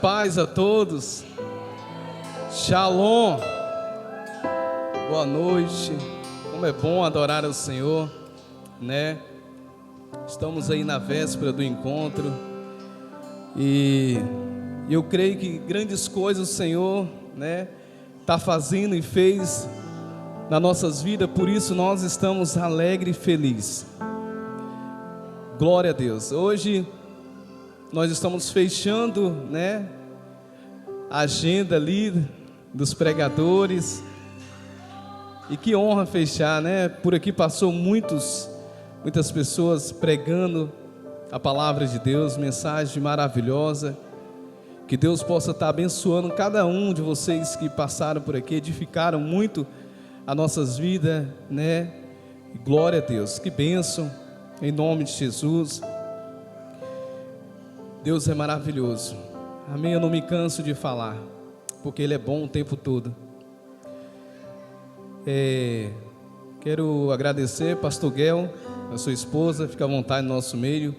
Paz a todos, Shalom, boa noite. Como é bom adorar ao Senhor, né? Estamos aí na véspera do encontro e eu creio que grandes coisas o Senhor, né, está fazendo e fez nas nossas vidas, por isso nós estamos alegres e felizes. Glória a Deus. Hoje nós estamos fechando, né, a agenda ali dos pregadores. E que honra fechar, né? Por aqui passou muitas pessoas pregando a palavra de Deus, mensagem maravilhosa. Que Deus possa estar abençoando cada um de vocês que passaram por aqui, edificaram muito as nossas vidas, né? E glória a Deus, que bênção, em nome de Jesus. Deus é maravilhoso, amém. Eu não me canso de falar, porque Ele é bom o tempo todo. Quero agradecer, pastor Guel, a sua esposa, fica à vontade no nosso meio,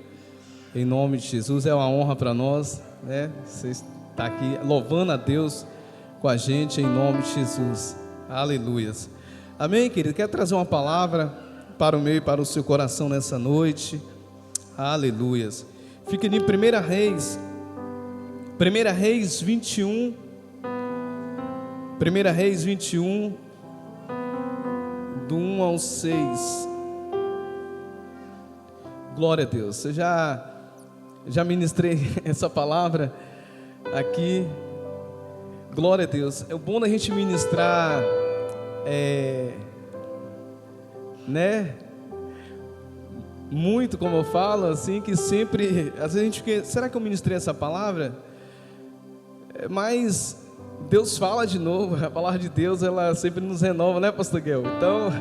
em nome de Jesus. É uma honra para nós, né? Você está aqui louvando a Deus com a gente, em nome de Jesus, aleluias, amém, querido. Quero trazer uma palavra para o meu e para o seu coração nessa noite, aleluias. Fica em 1 Reis 21, 1 Reis 21, do 1 ao 6. Glória a Deus. Eu já ministrei essa palavra aqui. Glória a Deus. É bom da gente ministrar, né? Muito, como eu falo, assim, que sempre, às vezes a gente fica, será que eu ministrei essa palavra? Mas Deus fala de novo, a palavra de Deus, ela sempre nos renova, né, pastor Guel? Então,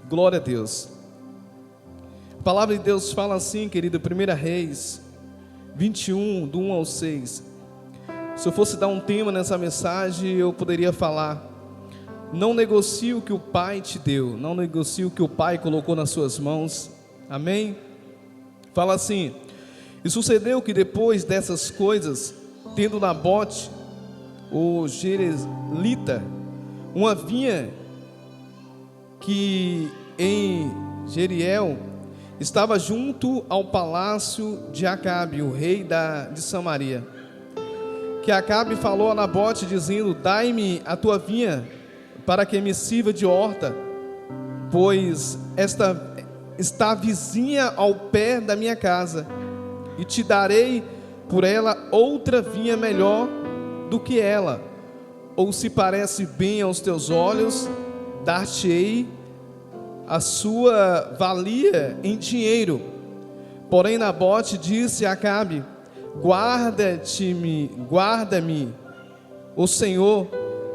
glória a Deus. A palavra de Deus fala assim, querido, 1 Reis 21, do 1 ao 6. Se eu fosse dar um tema nessa mensagem, eu poderia falar: não negocie o que o Pai te deu, não negocie o que o Pai colocou nas suas mãos, amém? Fala assim: e sucedeu que depois dessas coisas, tendo Nabote, o Jezreelita, uma vinha que em Jeriel estava junto ao palácio de Acabe, o rei de Samaria, que Acabe falou a Nabote dizendo: dai-me a tua vinha, para que me sirva de horta, pois esta está vizinha ao pé da minha casa, e te darei por ela outra vinha melhor do que ela, ou se parece bem aos teus olhos, dar-te-ei a sua valia em dinheiro. Porém Nabote disse a Acabe: guarda-me, o Senhor,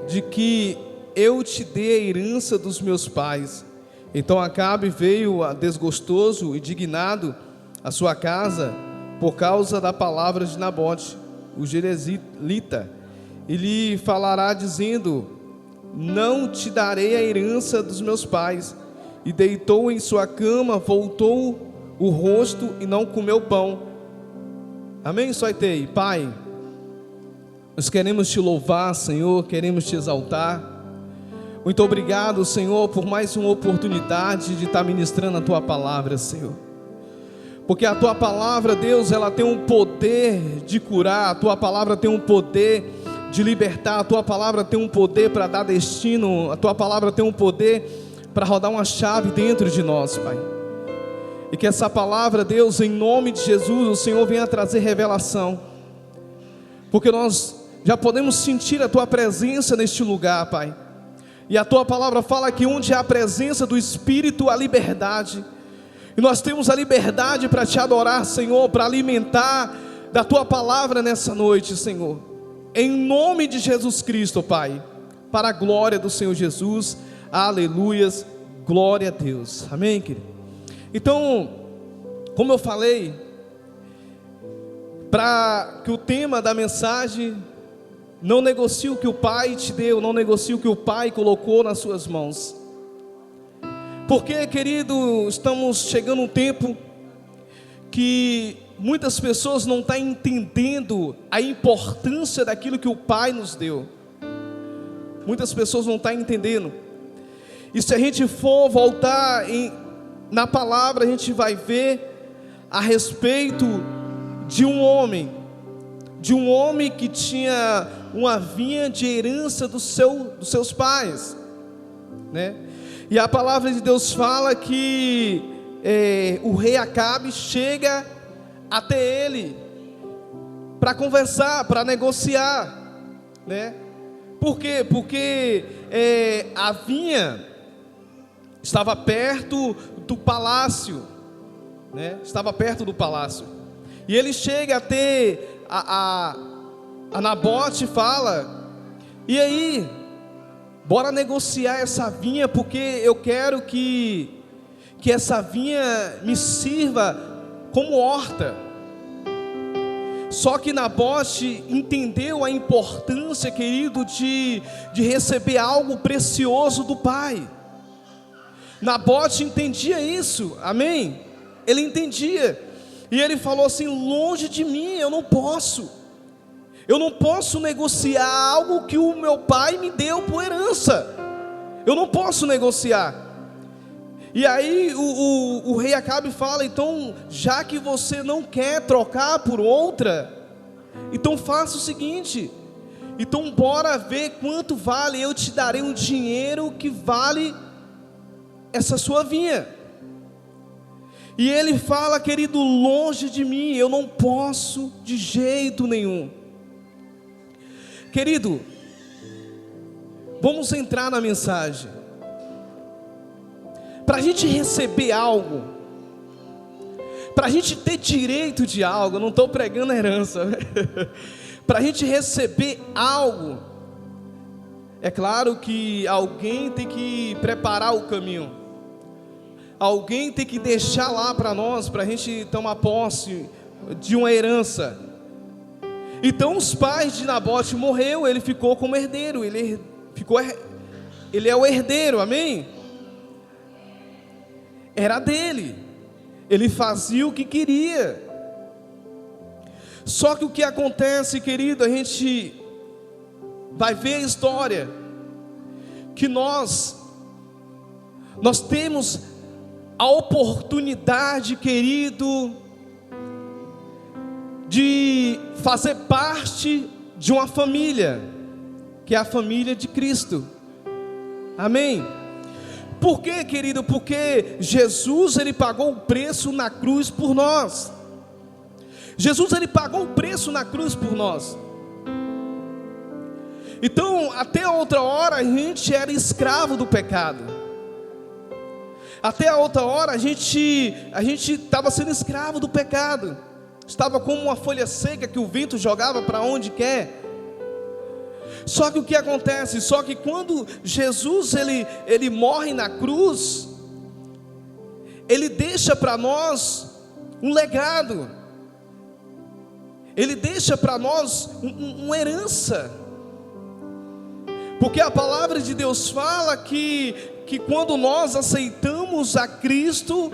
de que eu te dei a herança dos meus pais. Então Acabe veio desgostoso e indignado à sua casa por causa da palavra de Nabote, o Jezreelita, e lhe falará dizendo: não te darei a herança dos meus pais. E deitou em sua cama, voltou o rosto e não comeu pão. Amém, Soitei? Pai, nós queremos te louvar, Senhor, queremos te exaltar. Muito obrigado, Senhor, por mais uma oportunidade de estar ministrando a Tua palavra, Senhor. Porque a Tua palavra, Deus, ela tem um poder de curar, a Tua palavra tem um poder de libertar, a Tua palavra tem um poder para dar destino, a Tua palavra tem um poder para rodar uma chave dentro de nós, Pai. E que essa palavra, Deus, em nome de Jesus, o Senhor venha trazer revelação. Porque nós já podemos sentir a Tua presença neste lugar, Pai. E a Tua palavra fala que onde há a presença do Espírito, há liberdade. E nós temos a liberdade para Te adorar, Senhor, para alimentar da Tua palavra nessa noite, Senhor. Em nome de Jesus Cristo, Pai. Para a glória do Senhor Jesus. Aleluias. Glória a Deus. Amém, querido? Então, como eu falei, para que o tema da mensagem: não negocie o que o Pai te deu, não negocie o que o Pai colocou nas suas mãos. Porque, querido, estamos chegando um tempo que muitas pessoas não estão entendendo a importância daquilo que o Pai nos deu. Muitas pessoas não estão entendendo. E se a gente for voltar na palavra, a gente vai ver a respeito de um homem que tinha uma vinha de herança dos seus pais, né? E a palavra de Deus fala que o rei Acabe chega até ele para conversar, para negociar, né? Por quê? Porque a vinha estava perto do palácio, né? Estava perto do palácio. E ele chega até a Nabote e fala: e aí, bora negociar essa vinha, porque eu quero que essa vinha me sirva como horta. Só que Nabote entendeu a importância, querido, de receber algo precioso do pai. Nabote entendia isso, amém? Ele entendia, e ele falou assim: longe de mim, eu não posso negociar algo que o meu pai me deu por herança, eu não posso negociar. E aí o rei Acabe fala: então, já que você não quer trocar por outra, então faça o seguinte, então bora ver quanto vale, eu te darei um dinheiro que vale essa sua vinha. E ele fala: querido, longe de mim, eu não posso de jeito nenhum. Querido, vamos entrar na mensagem. Para a gente receber algo, para a gente ter direito de algo, eu não estou pregando herança, para a gente receber algo, é claro que alguém tem que preparar o caminho, alguém tem que deixar lá para nós, para a gente tomar posse de uma herança. Então os pais de Nabote morreu, ele ficou como herdeiro, ele é o herdeiro, amém? Era dele, ele fazia o que queria. Só que o que acontece, querido, a gente vai ver a história, que nós temos a oportunidade, querido, de fazer parte de uma família, que é a família de Cristo, amém? Por quê, querido? Porque Jesus, ele pagou o preço na cruz por nós. Jesus, ele pagou o preço na cruz por nós. Então, até outra hora a gente era escravo do pecado. Até a outra hora a gente estava sendo escravo do pecado. Estava como uma folha seca que o vento jogava para onde quer. Só que o que acontece? Só que quando Jesus ele morre na cruz, ele deixa para nós um legado. Ele deixa para nós uma herança. Porque a palavra de Deus fala que quando nós aceitamos a Cristo,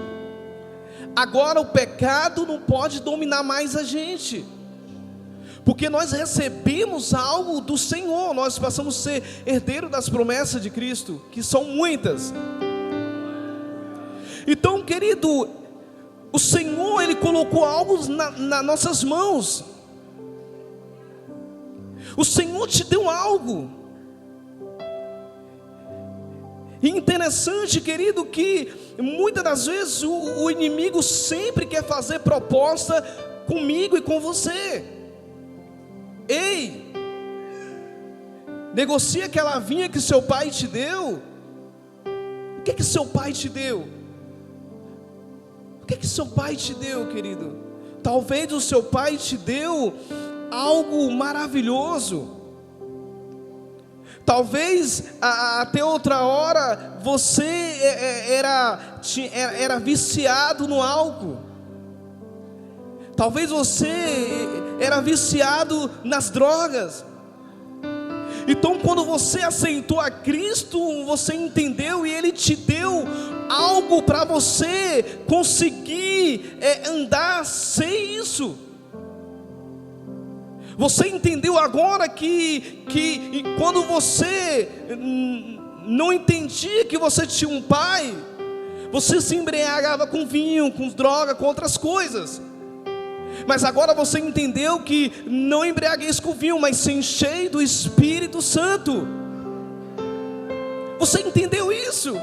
agora o pecado não pode dominar mais a gente. Porque nós recebemos algo do Senhor, nós passamos a ser herdeiro das promessas de Cristo, que são muitas. Então, querido, o Senhor, ele colocou algo nas nossas mãos. O Senhor te deu algo. E interessante, querido, que muitas das vezes o inimigo sempre quer fazer proposta comigo e com você. Ei, negocia aquela vinha que seu pai te deu. O que seu pai te deu? O que seu pai te deu, querido? Talvez o seu pai te deu algo maravilhoso. Talvez até outra hora você era viciado no álcool. Talvez você era viciado nas drogas. Então, quando você aceitou a Cristo, você entendeu e Ele te deu algo para você conseguir andar sem isso. Você entendeu agora que quando você não entendia que você tinha um pai, você se embriagava com vinho, com droga, com outras coisas. Mas agora você entendeu que não embriagueis com vinho, mas se enchei do Espírito Santo. Você entendeu isso?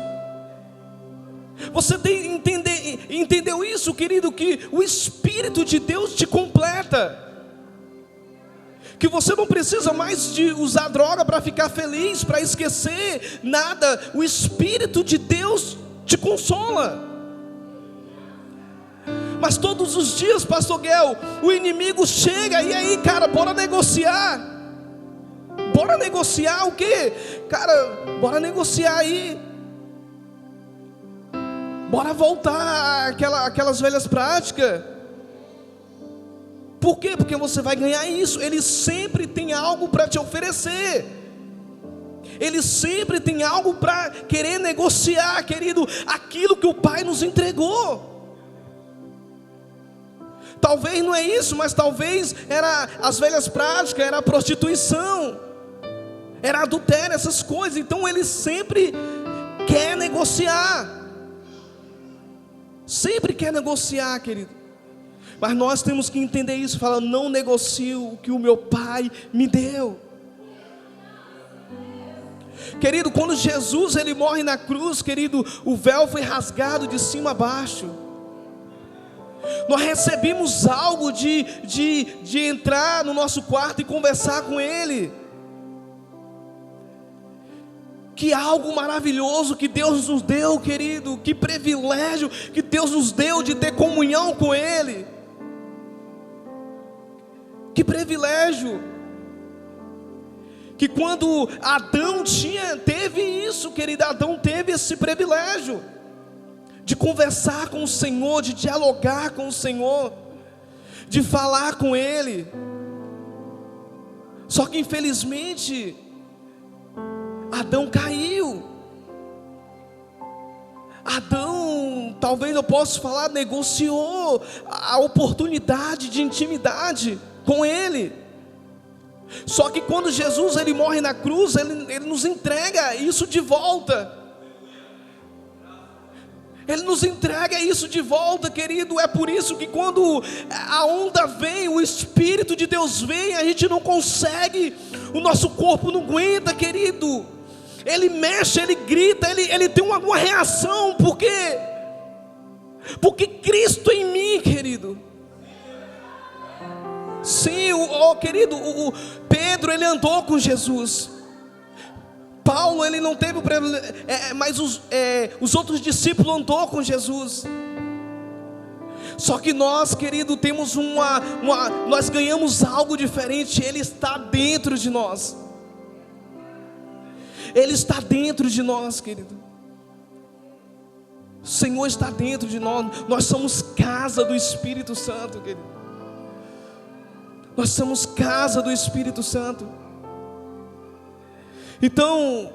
Você entendeu isso, querido? Que o Espírito de Deus te completa. Que você não precisa mais de usar droga para ficar feliz, para esquecer nada. O Espírito de Deus te consola. Mas todos os dias, pastor Guel, o inimigo chega, e aí, cara, bora negociar. Bora negociar o quê? Cara, bora negociar aí. Bora voltar àquelas velhas práticas. Por quê? Porque você vai ganhar isso. Ele sempre tem algo para te oferecer. Ele sempre tem algo para querer negociar, querido, aquilo que o Pai nos entregou. Talvez não é isso, mas talvez era as velhas práticas, era a prostituição, era adultério, essas coisas. Então ele sempre quer negociar. Sempre quer negociar, querido. Mas nós temos que entender isso. Fala, não negocio o que o meu Pai me deu. Querido, quando Jesus ele morre na cruz, querido, o véu foi rasgado de cima a baixo. Nós recebemos algo de entrar no nosso quarto e conversar com Ele. Que algo maravilhoso que Deus nos deu, querido. Que privilégio que Deus nos deu de ter comunhão com Ele. Que privilégio. Que quando Adão teve isso, querido, Adão teve esse privilégio de conversar com o Senhor, de dialogar com o Senhor, de falar com Ele. Só que infelizmente Adão caiu. Adão, talvez eu possa falar, negociou a oportunidade de intimidade com Ele. Só que quando Jesus ele morre na cruz, ele nos entrega isso de volta. Ele nos entrega isso de volta, querido. É por isso que quando a onda vem, o Espírito de Deus vem, a gente não consegue, o nosso corpo não aguenta, querido. Ele mexe, ele grita, ele tem alguma reação. Por quê? Porque Cristo em mim, querido. Sim, querido, o Pedro ele andou com Jesus. Paulo ele não teve o problema, mas os outros discípulos andou com Jesus. Só que nós, querido, temos nós ganhamos algo diferente. Ele está dentro de nós. Ele está dentro de nós, querido. O Senhor está dentro de nós. Nós somos casa do Espírito Santo, querido. Nós somos casa do Espírito Santo. Então,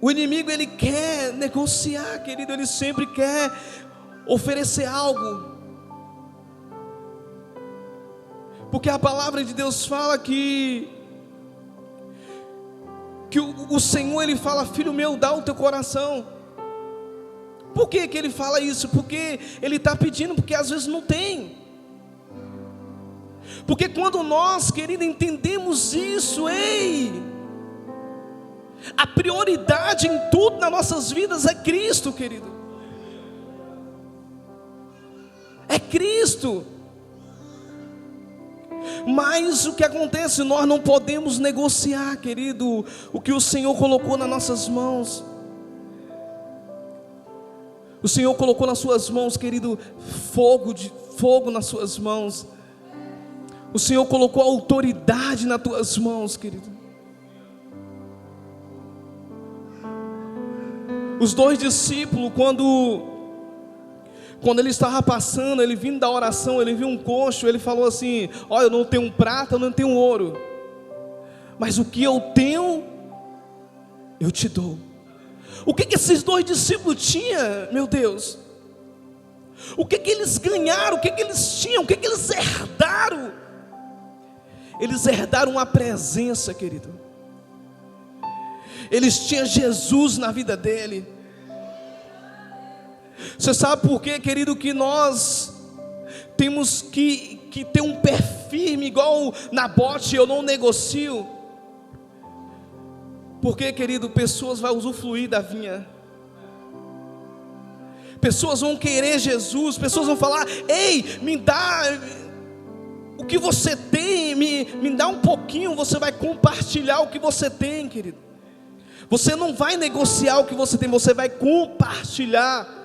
o inimigo ele quer negociar, querido. Ele sempre quer oferecer algo. Porque a palavra de Deus fala que o Senhor ele fala, filho meu, dá o teu coração. Por que ele fala isso? Porque ele está pedindo, porque às vezes não tem. Porque quando nós, querido, entendemos isso, a prioridade em tudo nas nossas vidas é Cristo, querido. É Cristo. Mas o que acontece? Nós não podemos negociar, querido, o que o Senhor colocou nas nossas mãos. O Senhor colocou nas suas mãos, querido, fogo nas suas mãos. O Senhor colocou autoridade nas tuas mãos, querido. Os dois discípulos, quando ele estava passando, ele vindo da oração, ele viu um coxo, ele falou assim: olha, eu não tenho prata, eu não tenho ouro, mas o que eu tenho, eu te dou. O que esses dois discípulos tinham, meu Deus? O que eles ganharam? O que eles tinham? O que eles herdaram? Eles herdaram a presença, querido. Eles tinham Jesus na vida dele. Você sabe por quê, querido, que nós temos que ter um pé firme, igual Nabote, eu não negocio? Porque, querido, pessoas vão usufruir da vinha. Pessoas vão querer Jesus, pessoas vão falar: ei, me dá o que você tem, me dá um pouquinho. Você vai compartilhar o que você tem, querido. Você não vai negociar o que você tem, você vai compartilhar.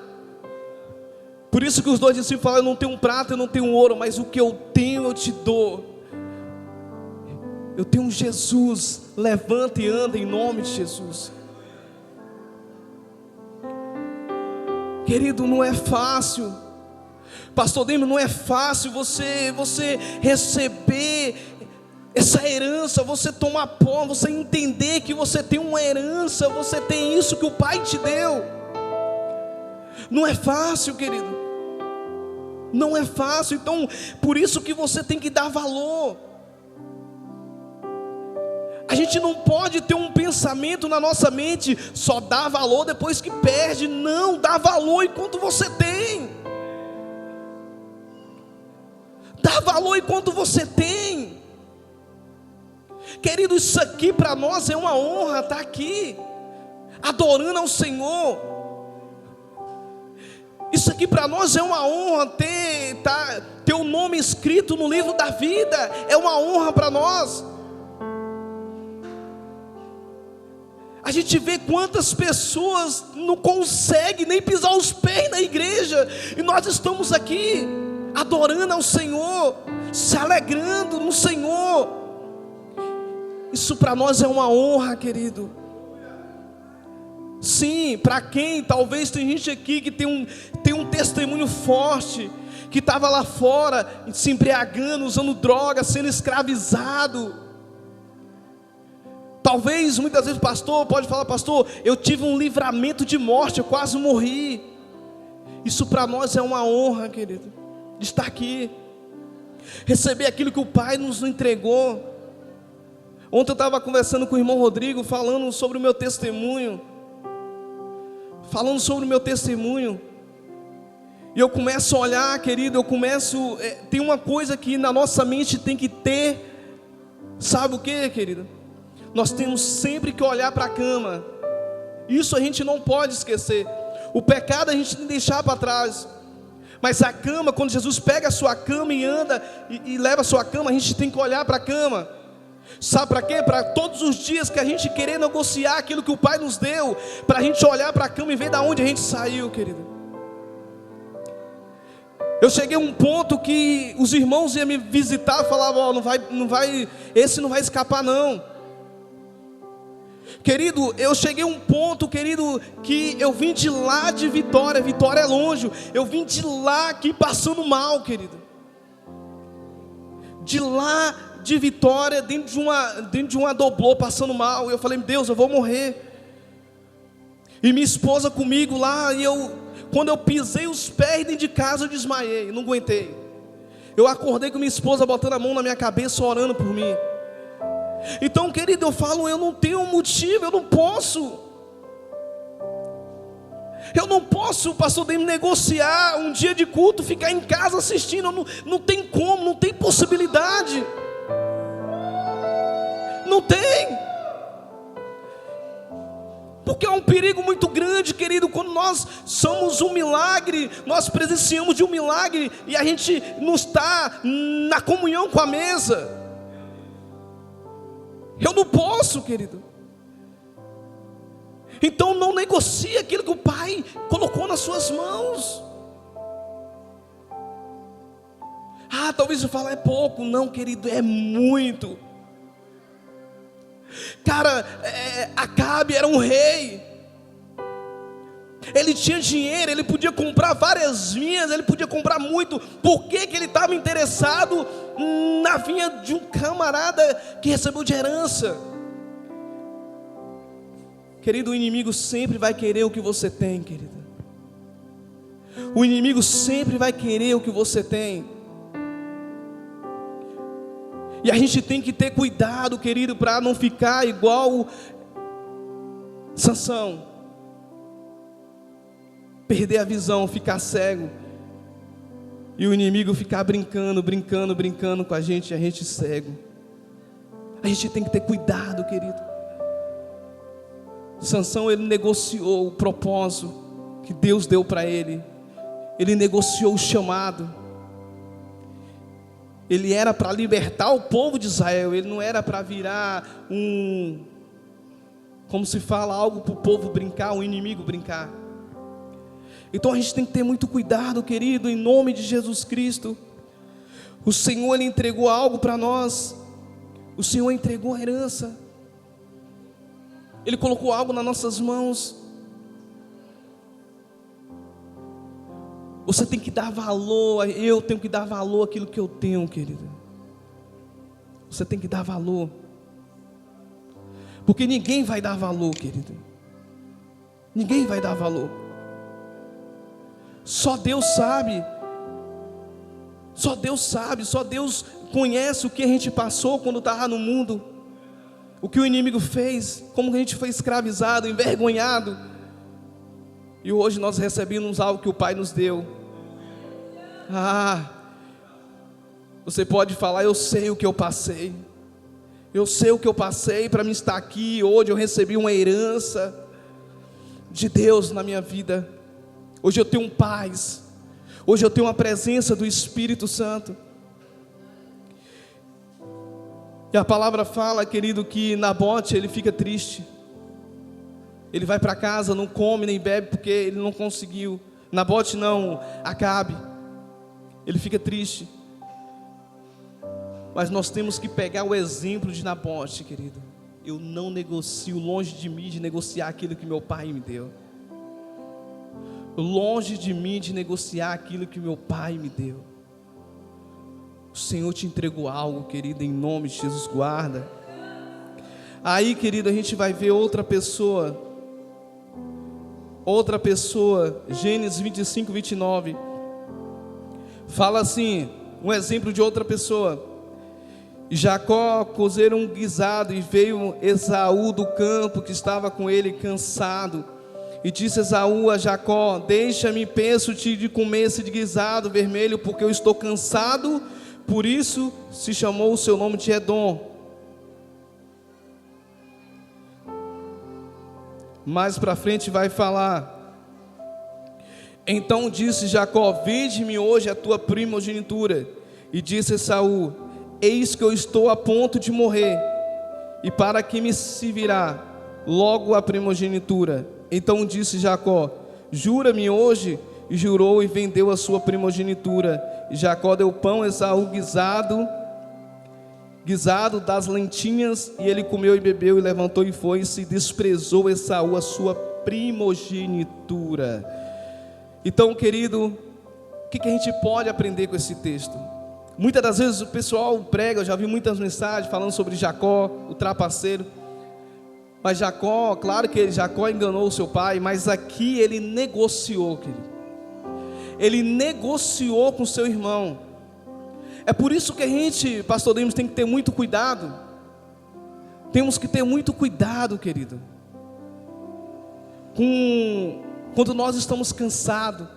Por isso que os dois discípulos falaram: eu não tenho prata, eu não tenho ouro, mas o que eu tenho eu te dou. Eu tenho Jesus. Levanta e anda em nome de Jesus. Querido, não é fácil, pastor Demi, não é fácil você receber essa herança, você tomar posse, você entender que você tem uma herança, você tem isso que o Pai te deu. Não é fácil, querido, não é fácil. Então, por isso que você tem que dar valor. A gente não pode ter um pensamento na nossa mente, só dá valor depois que perde. Não, dá valor enquanto você tem. Dá valor enquanto você tem. Querido, isso aqui para nós é uma honra estar aqui, adorando ao Senhor. Isso aqui para nós é uma honra ter o nome escrito no livro da vida. É uma honra para nós. A gente vê quantas pessoas não conseguem nem pisar os pés na igreja, e nós estamos aqui adorando ao Senhor, se alegrando no Senhor. Isso para nós é uma honra, querido. Sim, para quem, talvez tem gente aqui que tem um testemunho forte, que estava lá fora, se embriagando, usando droga, sendo escravizado. Talvez, muitas vezes, pastor, pode falar: pastor, eu tive um livramento de morte, eu quase morri. Isso para nós é uma honra, querido, de estar aqui, receber aquilo que o Pai nos entregou. Ontem eu estava conversando com o irmão Rodrigo, falando sobre o meu testemunho, e eu começo a olhar, querido, tem uma coisa que na nossa mente tem que ter, sabe o que, querido? Nós temos sempre que olhar para a cama. Isso a gente não pode esquecer. O pecado a gente tem que deixar para trás, mas a cama, quando Jesus pega a sua cama e anda e leva a sua cama, a gente tem que olhar para a cama. Sabe para quê? Para todos os dias que a gente querer negociar aquilo que o Pai nos deu, para a gente olhar para a cama e ver de onde a gente saiu, querido. Eu cheguei a um ponto que os irmãos iam me visitar e falavam: esse não vai escapar não. Querido, eu cheguei a um ponto, querido, que eu vim de lá de Vitória é longe, eu vim de lá aqui passando mal, querido. De lá de Vitória, dentro de uma doblô, passando mal. Eu falei: Deus, eu vou morrer. E minha esposa comigo lá, e quando eu pisei os pés dentro de casa, eu desmaiei, não aguentei. Eu acordei com minha esposa botando a mão na minha cabeça, orando por mim. Então, querido, eu falo: eu não tenho motivo, eu não posso, pastor Demi, negociar um dia de culto, ficar em casa assistindo. Não tem como, não tem possibilidade. Não tem. Porque é um perigo muito grande, querido, quando nós somos um milagre, nós presenciamos de um milagre e a gente não está na comunhão com a mesa. Eu não posso, querido. Então não negocie aquilo que o Pai colocou nas suas mãos. Talvez você fale: é pouco. Não, querido, é muito. Cara, Acabe era um rei. Ele tinha dinheiro, ele podia comprar várias vinhas, ele podia comprar muito. Por que ele estava interessado na vinha de um camarada que recebeu de herança? Querido, o inimigo sempre vai querer o que você tem, querido. O inimigo sempre vai querer o que você tem. E a gente tem que ter cuidado, querido, para não ficar igual Sansão. Perder a visão, ficar cego. E o inimigo ficar brincando com a gente, e a gente cego. A gente tem que ter cuidado, querido. Sansão, ele negociou o propósito que Deus deu para ele. Ele negociou o chamado. Ele era para libertar o povo de Israel. Ele não era para virar como se fala, algo para o povo brincar, um inimigo brincar. Então a gente tem que ter muito cuidado, querido, em nome de Jesus Cristo. O Senhor, Ele entregou algo para nós. O Senhor entregou a herança. Ele colocou algo nas nossas mãos. Você tem que dar valor, eu tenho que dar valor àquilo que eu tenho, querido. Você tem que dar valor. Porque ninguém vai dar valor, querido. Ninguém vai dar valor. Só Deus sabe. Só Deus sabe, só Deus conhece o que a gente passou quando estava no mundo. O que o inimigo fez, como a gente foi escravizado, envergonhado. E hoje nós recebemos algo que o Pai nos deu. Você pode falar, eu sei o que eu passei. Eu sei o que eu passei para me estar aqui. Hoje eu recebi uma herança de Deus na minha vida. Hoje eu tenho paz. Hoje eu tenho a presença do Espírito Santo. E a palavra fala, querido, que Nabote, ele fica triste. Ele vai para casa, não come nem bebe, porque ele não conseguiu. Nabote não, Acabe. Ele fica triste. Mas nós temos que pegar o exemplo de Nabote, querido. Eu não negocio, longe de mim de negociar aquilo que meu pai me deu. Longe de mim de negociar aquilo que meu pai me deu. O Senhor te entregou algo, querido, em nome de Jesus, guarda. Aí, querido, a gente vai ver outra pessoa, Gênesis 25, 29, fala assim, um exemplo de outra pessoa. Jacó cozeram um guisado, e veio Esaú do campo, que estava com ele, cansado. E disse Esaú a Jacó: deixa-me, peço-te, de comer esse guisado vermelho, porque eu estou cansado. Por isso se chamou o seu nome de Edom. Mais para frente vai falar: então disse Jacó: vende-me hoje a tua primogenitura. E disse Esaú: eis que eu estou a ponto de morrer, e para que me servirá logo a primogenitura? Então disse Jacó: jura-me hoje. E jurou e vendeu a sua primogenitura. E Jacó deu pão a Esaú guisado das lentinhas, e ele comeu e bebeu, e levantou e foi, e se desprezou Esaú a sua primogenitura. Então, querido, o que a gente pode aprender com esse texto? Muitas das vezes o pessoal prega, eu já vi muitas mensagens falando sobre Jacó, o trapaceiro. Mas Jacó, claro que Jacó enganou o seu pai, mas aqui ele negociou, querido. Ele negociou com seu irmão. É por isso que a gente, pastor Demos, tem que ter muito cuidado. Temos que ter muito cuidado, querido, quando nós estamos cansados,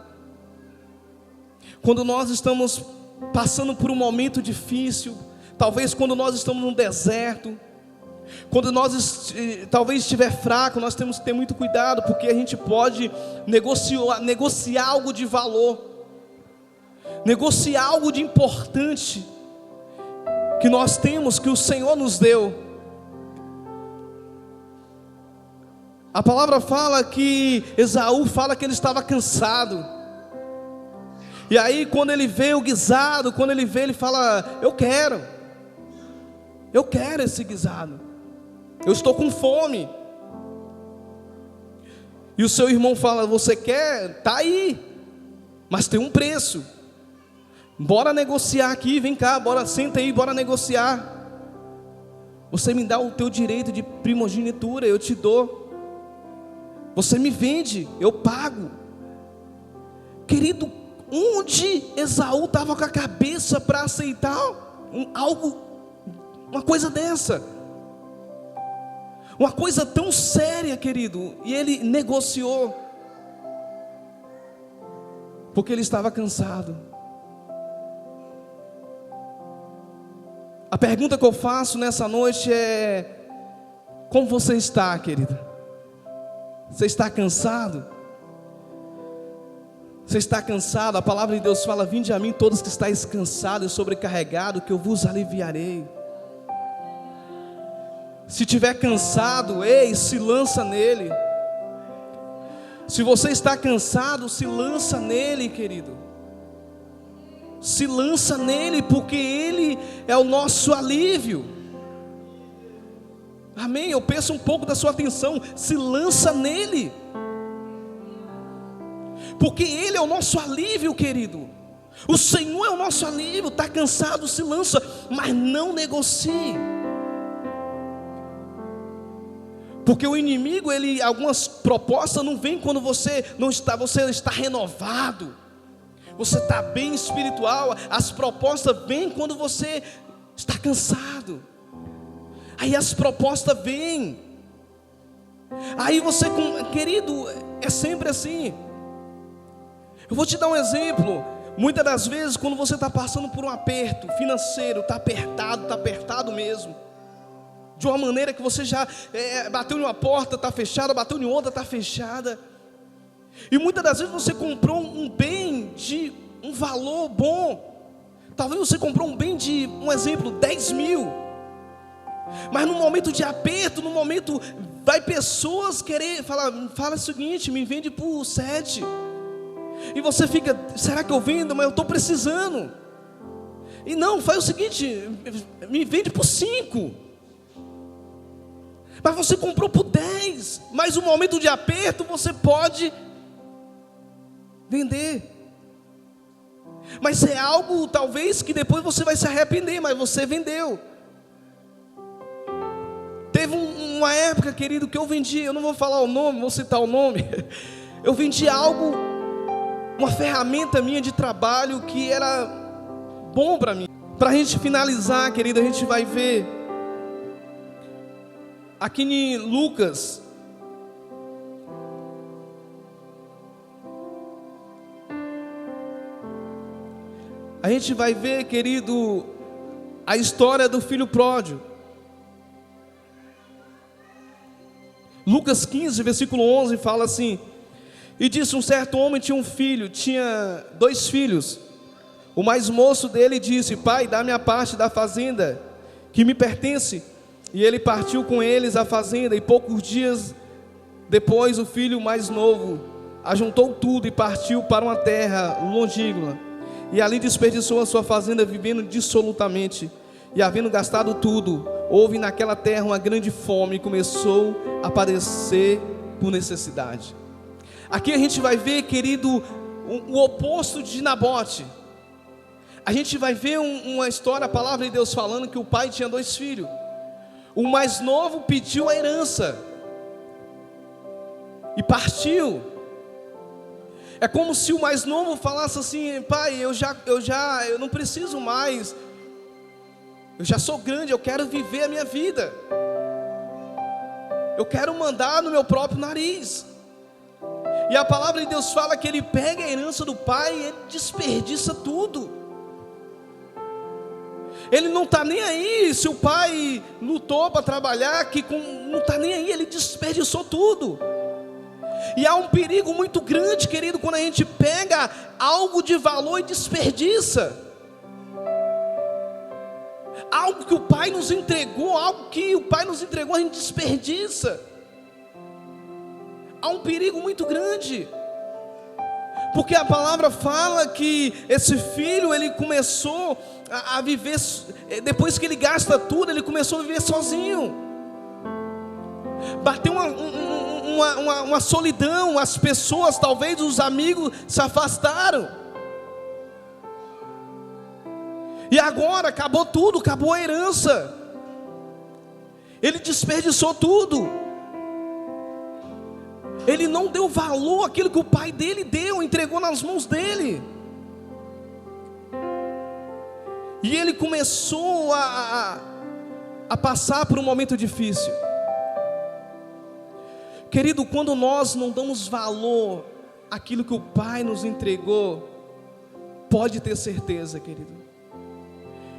quando nós estamos passando por um momento difícil, talvez quando nós estamos no deserto, quando nós talvez estiver fraco, nós temos que ter muito cuidado, porque a gente pode negociar algo de valor, negociar algo de importante que nós temos, que o Senhor nos deu. A palavra fala que Esaú fala que ele estava cansado. E aí quando ele vê o guisado, ele fala: eu quero esse guisado. Eu estou com fome. E o seu irmão fala: você quer? Está aí, mas tem um preço. Bora negociar aqui, vem cá, senta aí, bora negociar. Você me dá o teu direito de primogenitura, eu te dou. Você me vende, eu pago. Querido, onde Esaú estava com a cabeça para aceitar uma coisa dessa? Uma coisa tão séria, querido. E ele negociou, porque ele estava cansado. A pergunta que eu faço nessa noite é: como você está, querida? Você está cansado? Você está cansado? A palavra de Deus fala: vinde a mim todos que estáis cansados e sobrecarregados, que eu vos aliviarei. Se tiver cansado, ei, se lança nele. Se você está cansado, se lança nele, querido. Se lança nele, porque ele é o nosso alívio. Amém? Eu peço um pouco da sua atenção. Se lança nele, porque ele é o nosso alívio, querido. O Senhor é o nosso alívio. Está cansado, se lança, mas não negocie. Porque o inimigo, algumas propostas não vêm quando você está renovado, você está bem espiritual. As propostas vêm quando você está cansado. Aí as propostas vêm. Aí você, querido, é sempre assim. Eu vou te dar um exemplo. Muitas das vezes, quando você está passando por um aperto financeiro, está apertado mesmo, de uma maneira que você já bateu em uma porta, está fechada, bateu em outra, está fechada. E muitas das vezes você comprou um bem de um valor bom. Talvez você comprou um bem de, um exemplo, 10 mil. Mas no momento de aperto, no momento, vai pessoas querer, fala o seguinte: me vende por 7. E você fica: será que eu vendo? Mas eu estou precisando. E não, faz o seguinte: me vende por 5. Mas você comprou por 10. Mas no momento de aperto você pode vender. Mas é algo talvez que depois você vai se arrepender, mas você vendeu. Teve uma época, querido, que eu vendi, eu não vou falar o nome, vou citar o nome. Eu vendi algo, uma ferramenta minha de trabalho que era bom para mim. Para a gente finalizar, querido, a gente vai ver aqui em Lucas, a gente vai ver, querido, a história do filho pródigo. Lucas 15, versículo 11 fala assim: e disse: um certo homem tinha um filho, tinha 2 filhos. O mais moço dele disse: pai, dá-me a parte da fazenda que me pertence. E ele partiu com eles à fazenda, e poucos dias depois o filho mais novo ajuntou tudo e partiu para uma terra longínqua, e ali desperdiçou a sua fazenda, vivendo dissolutamente. E havendo gastado tudo, houve naquela terra uma grande fome, e começou a padecer por necessidade. Aqui a gente vai ver, querido, o oposto de Nabote. A gente vai ver uma história, a palavra de Deus falando que o pai tinha 2 filhos. O mais novo pediu a herança e partiu. É como se o mais novo falasse assim: pai, eu não preciso mais, eu já sou grande, eu quero viver a minha vida, eu quero mandar no meu próprio nariz. E a palavra de Deus fala que ele pega a herança do pai e ele desperdiça tudo. Ele não está nem aí se o pai lutou para trabalhar, não está nem aí, ele desperdiçou tudo. E há um perigo muito grande, querido, quando a gente pega algo de valor e desperdiça. Algo que o pai nos entregou, a gente desperdiça. Há um perigo muito grande. Porque a palavra fala que esse filho, ele começou a viver, depois que ele gasta tudo, ele começou a viver sozinho. Bateu uma solidão, as pessoas, talvez os amigos se afastaram. E agora acabou tudo, acabou a herança. Ele desperdiçou tudo. Ele não deu valor àquilo que o pai dele deu, entregou nas mãos dele. E ele começou a passar por um momento difícil. Querido, quando nós não damos valor àquilo que o pai nos entregou, pode ter certeza, querido,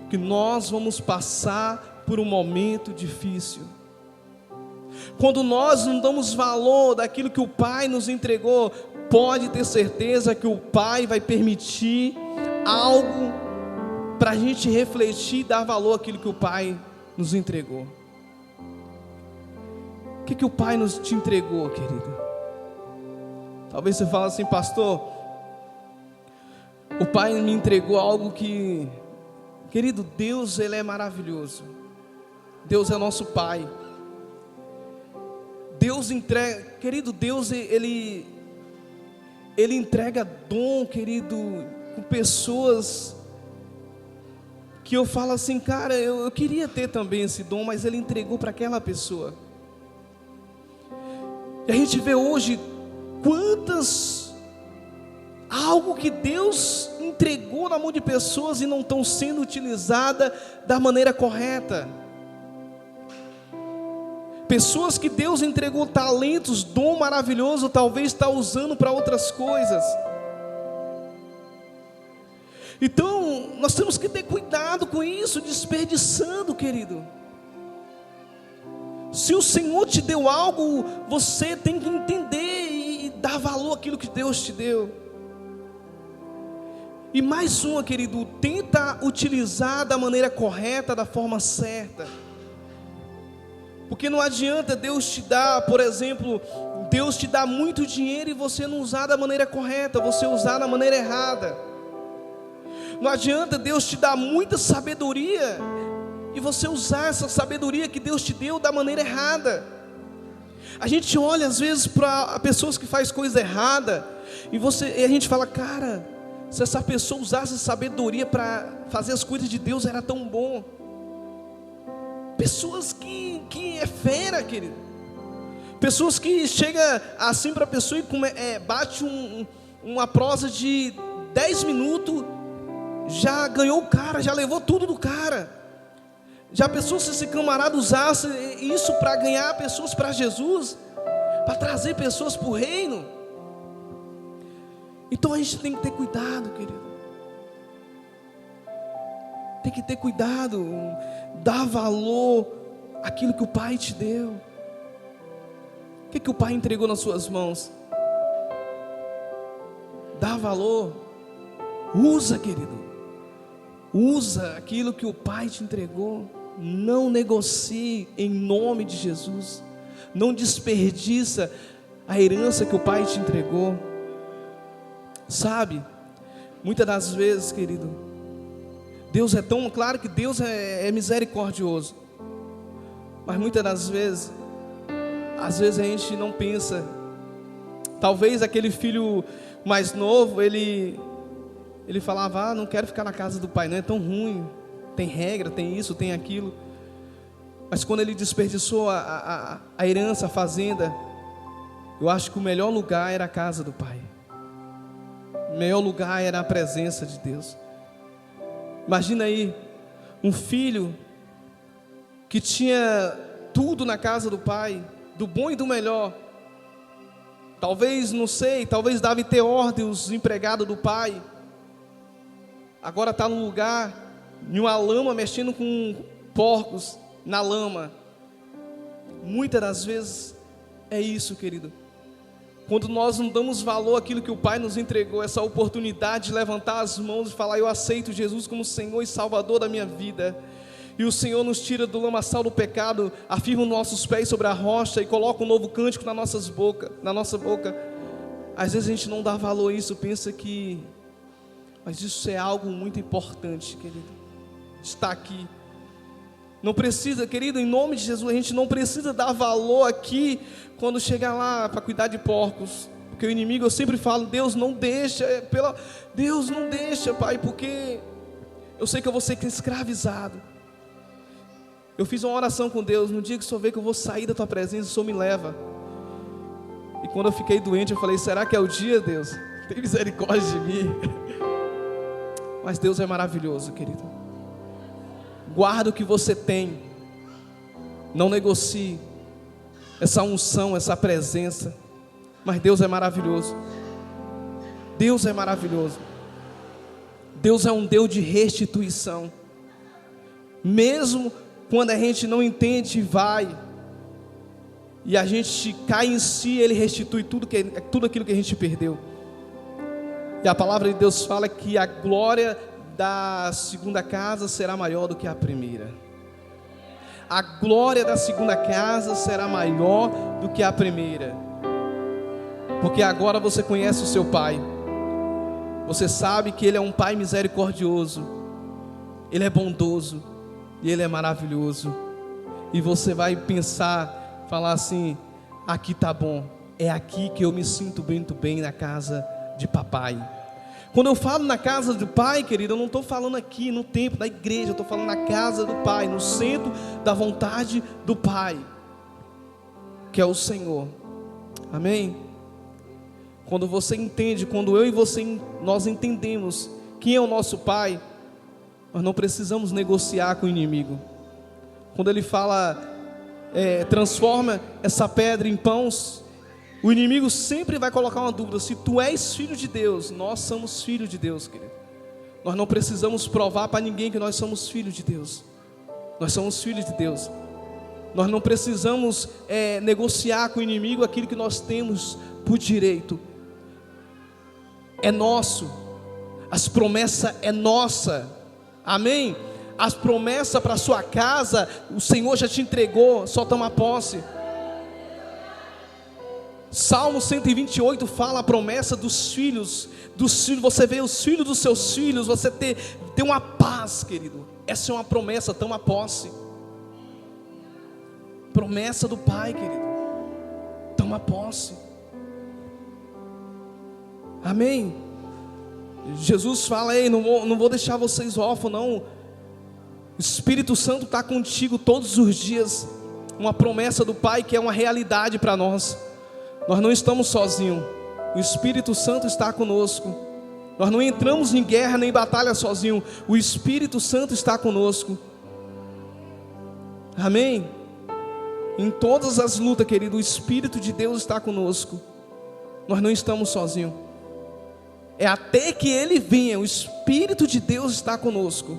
que nós vamos passar por um momento difícil. Quando nós não damos valor daquilo que o pai nos entregou, pode ter certeza que o pai vai permitir algo para a gente refletir e dar valor àquilo que o pai nos entregou. O que o pai te entregou, querido? Talvez você fale assim: pastor, o pai me entregou algo que... Querido, Deus, Ele é maravilhoso. Deus é nosso pai. Deus entrega, querido, Deus, Ele entrega dom, querido, com pessoas que eu falo assim, cara, eu queria ter também esse dom, mas Ele entregou para aquela pessoa. E a gente vê hoje algo que Deus entregou na mão de pessoas e não estão sendo utilizadas da maneira correta. Pessoas que Deus entregou talentos, dom maravilhoso, talvez está usando para outras coisas. Então, nós temos que ter cuidado com isso, desperdiçando, querido. Se o Senhor te deu algo, você tem que entender e dar valor àquilo que Deus te deu. E mais uma, querido, tenta utilizar da maneira correta, da forma certa. Porque não adianta Deus te dar, por exemplo, Deus te dá muito dinheiro e você não usar da maneira correta, você usar da maneira errada. Não adianta Deus te dar muita sabedoria e você usar essa sabedoria que Deus te deu da maneira errada. A gente olha às vezes para pessoas que fazem coisa errada e a gente fala, cara, se essa pessoa usasse sabedoria para fazer as coisas de Deus, era tão bom. Pessoas que é fera, querido. Pessoas que chega assim para a pessoa e bate uma prosa de 10 minutos, já ganhou o cara, já levou tudo do cara. Já pensou se esse camarada usasse isso para ganhar pessoas para Jesus, para trazer pessoas para o reino? Então a gente tem que ter cuidado, querido. Tem que ter cuidado, dar valor àquilo que o pai te deu. O que o pai entregou nas suas mãos? Dá valor. Usa, querido. Usa aquilo que o pai te entregou. Não negocie em nome de Jesus. Não desperdiça a herança que o pai te entregou. Sabe, muitas das vezes, querido, Deus é tão claro que Deus é misericordioso, mas muitas das vezes, às vezes a gente não pensa. Talvez aquele filho mais novo, ele falava, não quero ficar na casa do pai, não é tão ruim, tem regra, tem isso, tem aquilo. Mas quando ele desperdiçou a herança, a fazenda, eu acho que o melhor lugar era a casa do pai. O melhor lugar era a presença de Deus. Imagina aí, um filho que tinha tudo na casa do pai, do bom e do melhor. Talvez, não sei, talvez dava ter ordem os empregados do pai. Agora está num lugar, em uma lama, mexendo com porcos na lama. Muitas das vezes é isso, querido. Quando nós não damos valor àquilo que o pai nos entregou, essa oportunidade de levantar as mãos e falar, eu aceito Jesus como Senhor e Salvador da minha vida. E o Senhor nos tira do lamaçal do pecado, afirma os nossos pés sobre a rocha e coloca um novo cântico na nossa boca. Às vezes a gente não dá valor a isso, pensa que... Mas isso é algo muito importante, querido. Está aqui. Não precisa, querido, em nome de Jesus, a gente não precisa dar valor aqui quando chegar lá para cuidar de porcos. Porque o inimigo, eu sempre falo, Deus não deixa, Deus não deixa, Pai, porque eu sei que eu vou ser escravizado. Eu fiz uma oração com Deus, no dia que o Senhor vê que eu vou sair da Tua presença, o Senhor me leva. E quando eu fiquei doente, eu falei: será que é o dia, Deus? Tem misericórdia de mim. Mas Deus é maravilhoso, querido. Guarda o que você tem. Não negocie essa unção, essa presença. Mas Deus é maravilhoso. Deus é maravilhoso. Deus é um Deus de restituição. Mesmo quando a gente não entende, vai e a gente cai em si, Ele restitui tudo aquilo que a gente perdeu. E a palavra de Deus fala que a glória da segunda casa será maior do que a primeira. A glória da segunda casa será maior do que a primeira. Porque agora você conhece o seu Pai. Você sabe que Ele é um Pai misericordioso. Ele é bondoso. E Ele é maravilhoso. E você vai pensar, falar assim: aqui tá bom. É aqui que eu me sinto muito bem, na casa de papai. Quando eu falo na casa do Pai, querido, eu não estou falando aqui no templo, na igreja. Eu estou falando na casa do Pai, no centro da vontade do Pai, que é o Senhor. Amém? Quando você entende, quando eu e você, nós entendemos quem é o nosso Pai, nós não precisamos negociar com o inimigo. Quando Ele fala, transforma essa pedra em pães, o inimigo sempre vai colocar uma dúvida: se tu és filho de Deus. Nós somos filhos de Deus, querido. Nós não precisamos provar para ninguém que nós somos filhos de Deus. Nós somos filhos de Deus. Nós não precisamos negociar com o inimigo aquilo que nós temos por direito. É nosso. As promessas é nossa. Amém? As promessas para a sua casa, o Senhor já te entregou, só toma posse. Salmo 128 fala a promessa dos filhos. Você vê os filhos dos seus filhos, você ter uma paz, querido. Essa é uma promessa, toma posse. Promessa do Pai, querido. Toma posse. Amém? Jesus fala: ei, não vou deixar vocês órfãos, não. O Espírito Santo está contigo todos os dias. Uma promessa do Pai que é uma realidade para nós. Nós não estamos sozinhos. O Espírito Santo está conosco. Nós não entramos em guerra nem batalha sozinhos. O Espírito Santo está conosco. Amém? Em todas as lutas, querido, o Espírito de Deus está conosco. Nós não estamos sozinhos. É até que Ele venha. O Espírito de Deus está conosco.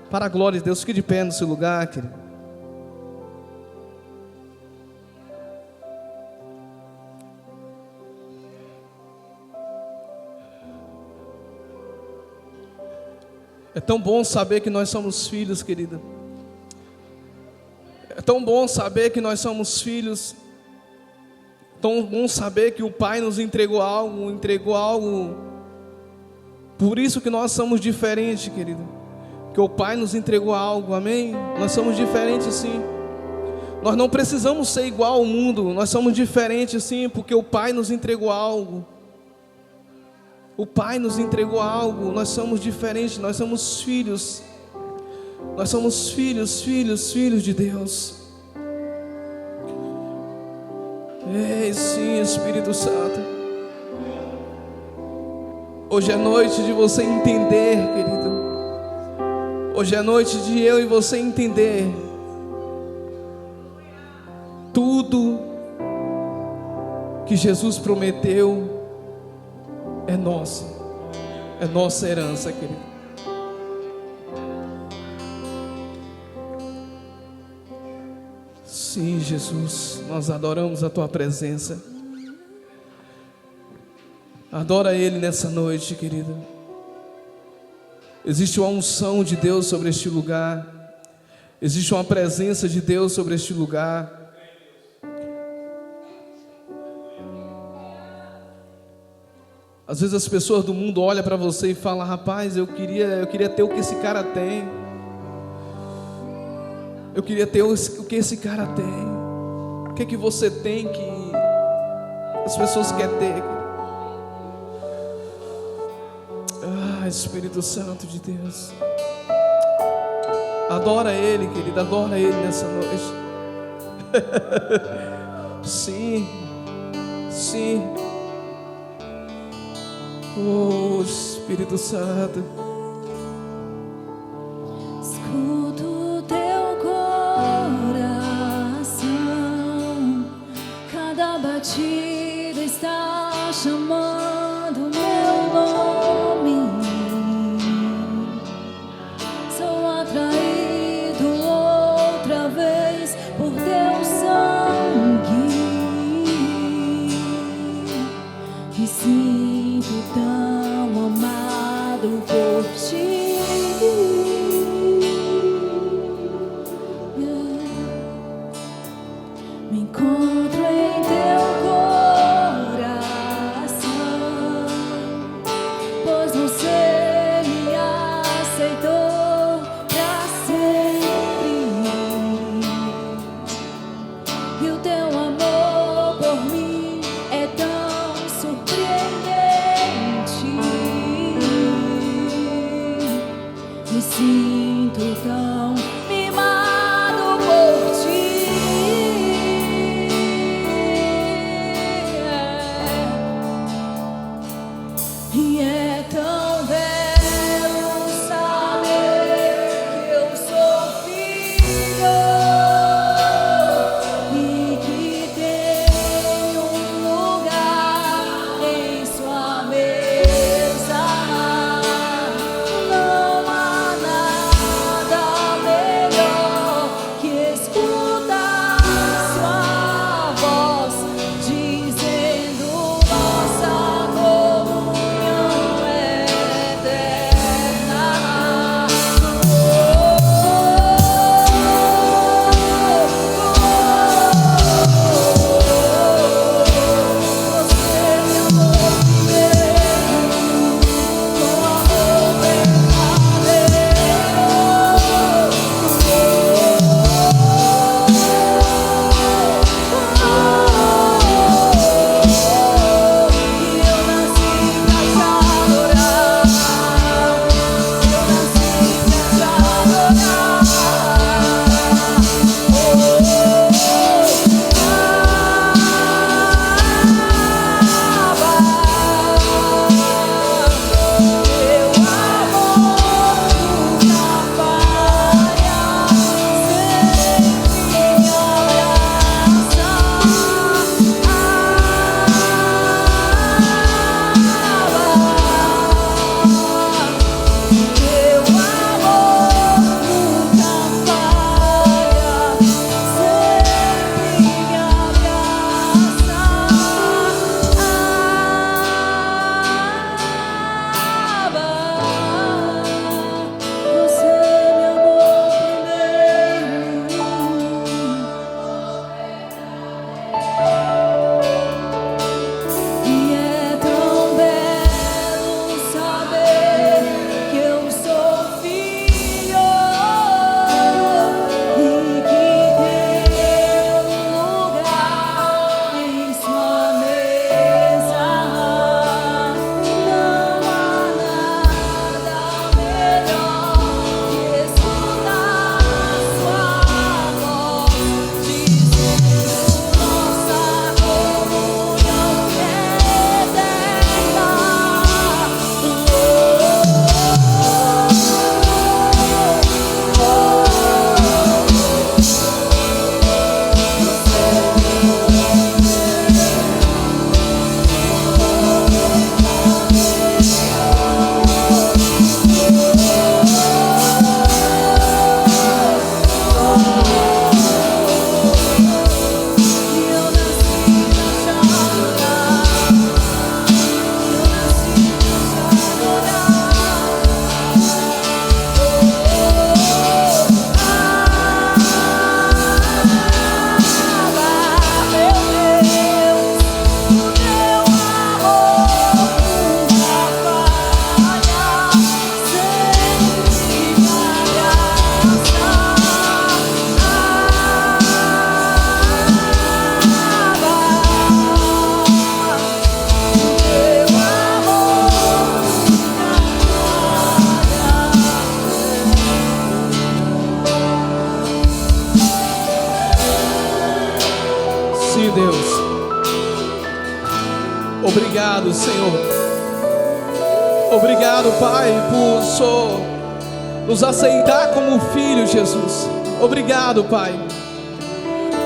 Para a glória de Deus, fique de pé no seu lugar, querido. É tão bom saber que nós somos filhos, querida. É tão bom saber que nós somos filhos. Tão bom saber que o Pai nos entregou algo. Por isso que nós somos diferentes, querido. Que o Pai nos entregou algo, amém? Nós somos diferentes, sim. Nós não precisamos ser igual ao mundo. Nós somos diferentes, sim, porque o Pai nos entregou algo. O Pai nos entregou algo. Nós somos diferentes, nós somos filhos. Nós somos filhos de Deus. Ei, sim, Espírito Santo. Hoje é noite de você entender, querido. Hoje é noite de eu e você entender. Tudo que Jesus prometeu é nosso. É nossa herança, querido. Sim, Jesus, nós adoramos a Tua presença. Adora Ele nessa noite, querido. Existe uma unção de Deus sobre este lugar. Existe uma presença de Deus sobre este lugar. Às vezes as pessoas do mundo olham para você e falam: rapaz, eu queria ter o que esse cara tem. Eu queria ter o que esse cara tem. O que é que você tem que as pessoas querem ter? Ah, Espírito Santo de Deus. Adora Ele, querido. Adora Ele nessa noite. Sim. Sim. Oh, Espírito Santo. Escuto teu coração, cada batida está chamando meu nome. Sou atraído outra vez por teu sangue. Me sinto tão amado por ti. Me encontro em teu coração, pois você me aceitou pra sempre. E o teu amor por mim é tão surpreendente. Me sinto tão mimado por ti. E é tão belo saber que eu sou filho e que tenho um lugar em sua mesa. Não há nada melhor que escutar sua voz dizendo nossa comunhão eterna. Você me amou primeiro com amor Obrigado, Senhor. Obrigado, Pai, por só nos aceitar como filho, Jesus. Obrigado, Pai.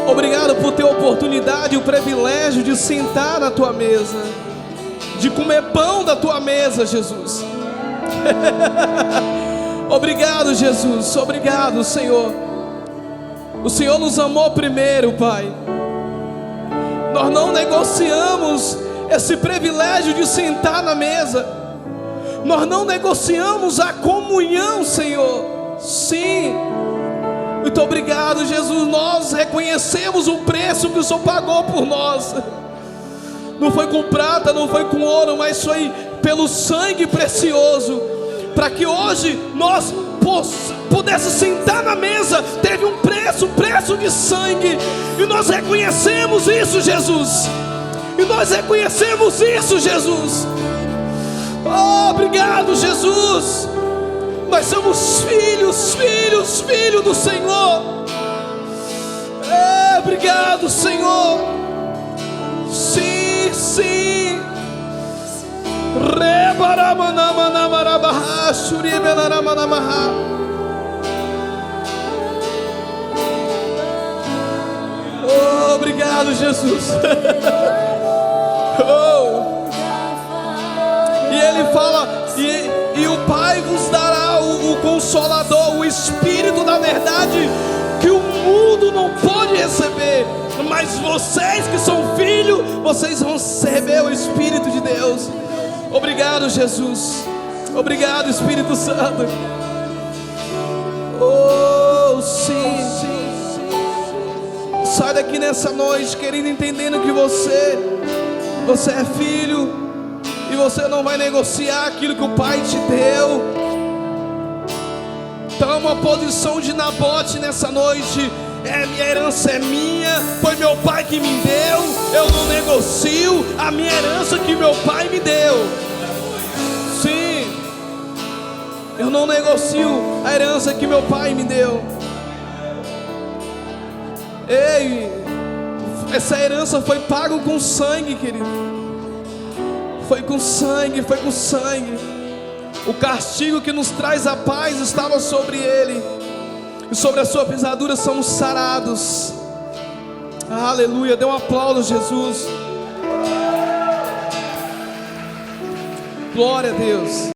Obrigado por ter a oportunidade e o privilégio de sentar na Tua mesa, de comer pão da Tua mesa, Jesus. Obrigado, Jesus. Obrigado, Senhor. O Senhor nos amou primeiro, Pai. Nós não negociamos esse privilégio de sentar na mesa. Nós não negociamos a comunhão, Senhor. Sim. Muito obrigado, Jesus. Nós reconhecemos o preço que o Senhor pagou por nós. Não foi com prata, não foi com ouro, mas foi pelo sangue precioso, para que hoje nós pudéssemos sentar na mesa. Teve um preço de sangue, e nós reconhecemos isso, Jesus. E nós reconhecemos isso, Jesus. Oh, obrigado, Jesus. Nós somos filhos do Senhor. Obrigado, Senhor. Sim, sim. Oh, obrigado, Jesus. Oh. E Ele fala, e o Pai vos dará o Consolador, o Espírito da verdade, que o mundo não pode receber, mas vocês que são filhos, vocês vão receber o Espírito de Deus. Obrigado, Jesus. Obrigado, Espírito Santo. Oh, sim. Sai daqui nessa noite, querido, entendendo que você é filho, e você não vai negociar aquilo que o Pai te deu. Toma a posição de Nabote nessa noite. Minha herança é minha, foi meu pai que me deu. Eu não negocio a minha herança que meu pai me deu. Sim, eu não negocio a herança que meu pai me deu. Ei, essa herança foi paga com sangue, querido. Foi com sangue, foi com sangue. O castigo que nos traz a paz estava sobre ele, e sobre a sua pisadura somos sarados. Aleluia, dê um aplauso, Jesus. Glória a Deus.